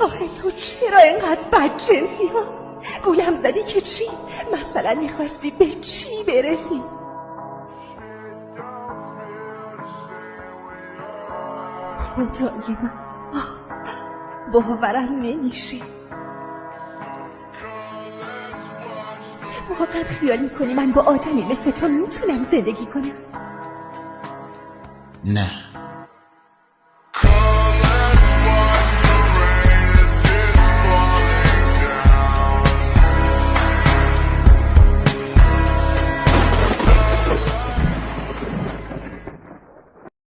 آخه تو چرا اینقدر بدجنسی ها؟ گولم زدی که چی؟ مثلا میخواستی به چی برسی؟ خدای من باورم نمیشه. واقعا خیال میکنی من با آدمی مثل تو میتونم زندگی کنم؟ نه